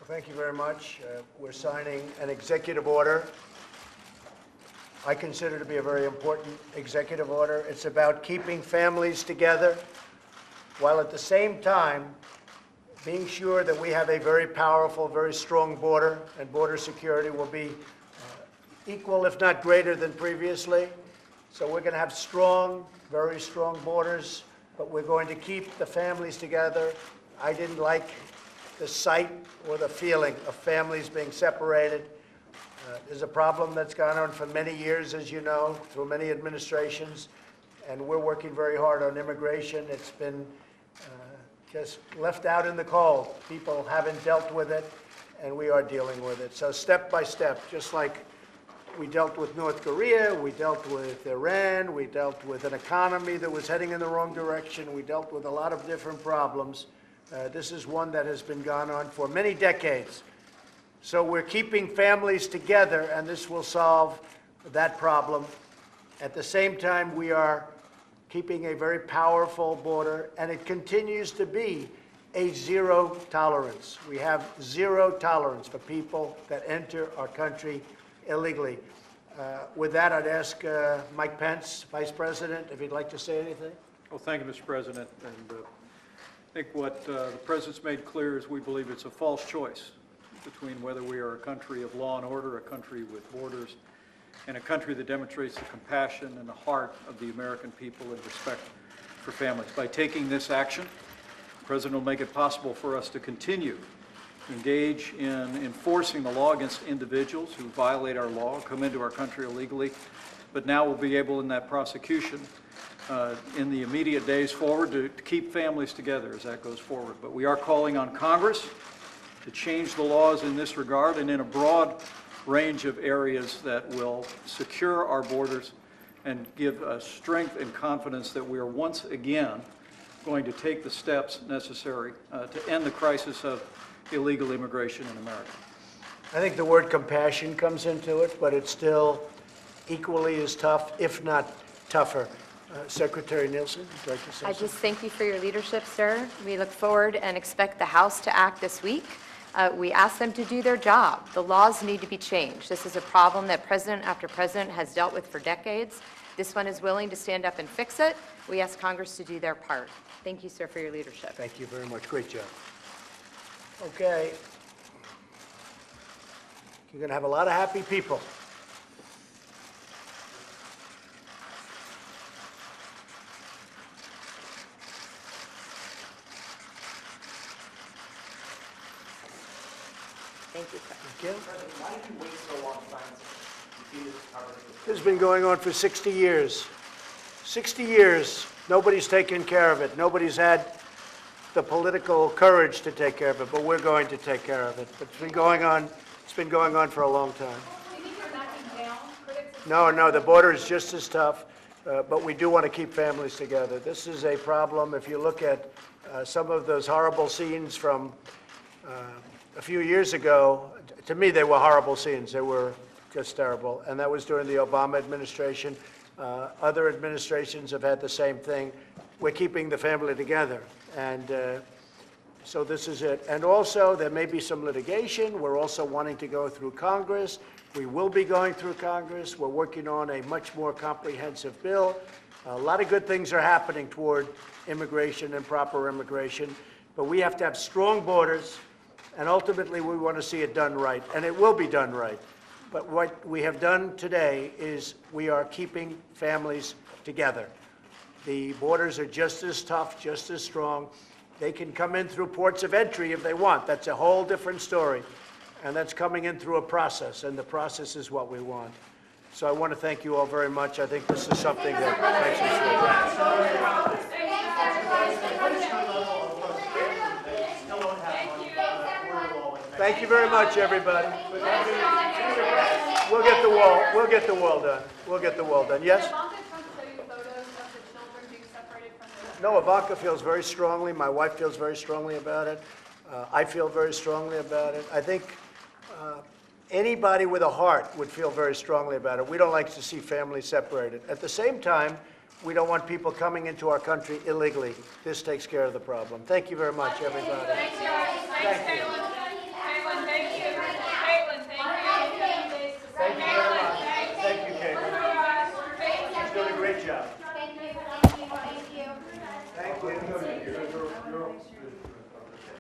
Thank you very much. We're signing an executive order. I consider to be a very important executive order. It's about keeping families together while at the same time being sure that we have a very powerful, very strong border, and border security will be equal, if not greater than previously. So we're going to have strong, very strong borders, but we're going to keep the families together. I didn't like the sight or the feeling of families being separated. There's a problem that's gone on for many years, as you know, through many administrations, and we're working very hard on immigration. It's been just left out in the cold. People haven't dealt with it, and we are dealing with it. So step by step, just like we dealt with North Korea, we dealt with Iran, we dealt with an economy that was heading in the wrong direction, we dealt with a lot of different problems. This is one that has been gone on for many decades. So we're keeping families together, and this will solve that problem. At the same time, we are keeping a very powerful border, and it continues to be a zero tolerance. We have zero tolerance for people that enter our country illegally. With that, I'd ask Mike Pence, Vice President, if he'd like to say anything. Well, thank you, Mr. President. And I think what the President's made clear is we believe it's a false choice between whether we are a country of law and order, a country with borders, and a country that demonstrates the compassion and the heart of the American people and respect for families. By taking this action, the President will make it possible for us to continue to engage in enforcing the law against individuals who violate our law, come into our country illegally, but now we'll be able in that prosecution in the immediate days forward to keep families together as that goes forward. But we are calling on Congress to change the laws in this regard and in a broad range of areas that will secure our borders and give us strength and confidence that we are once again going to take the steps necessary to end the crisis of illegal immigration in America. I think the word compassion comes into it, but it's still equally as tough, if not tougher. Secretary Nielsen, would you like to say I something? just thank you for your leadership, sir. We look forward and expect the House to act this week. We ask them to do their job. The laws need to be changed. This is a problem that president after president has dealt with for decades. This one is willing to stand up and fix it. We ask Congress to do their part. Thank you, sir, for your leadership. Thank you very much. Great job. Okay. You're going to have a lot of happy people. Thank you, sir. Thank you. President, why did you wait so long to sign this? This has been going on for 60 years. 60 years. Nobody's taken care of it. Nobody's had the political courage to take care of it, but we're going to take care of it. But it's been going on for a long time. Do you think you're backing down critics? No, the border is just as tough, but we do want to keep families together. This is a problem. If you look at some of those horrible scenes from a few years ago, to me they were horrible scenes. They were just terrible, and that was during the Obama administration. Other administrations have had the same thing. We're keeping the family together, and so this is it. And also, there may be some litigation. We're also wanting to go through Congress. We will be going through Congress. We're working on a much more comprehensive bill. A lot of good things are happening toward immigration and proper immigration, but we have to have strong borders, and ultimately we want to see it done right, and it will be done right. But what we have done today is we are keeping families together. The borders are just as tough, just as strong. They can come in through ports of entry if they want. That's a whole different story. And that's coming in through a process, and the process is what we want. So I want to thank you all very much. I think this is something that makes us feel. Thank you very much, everybody. We'll get the wall. We'll get the wall done. We'll get the wall done. Yes? Did Ivanka Trump show you photos of the children being separated from their... No, Ivanka feels very strongly. My wife feels very strongly about it. I feel very strongly about it. I think anybody with a heart would feel very strongly about it. We don't like to see families separated. At the same time, we don't want people coming into our country illegally. This takes care of the problem. Thank you very much, everybody. Thanks, guys. Thanks, Caitlin. Good.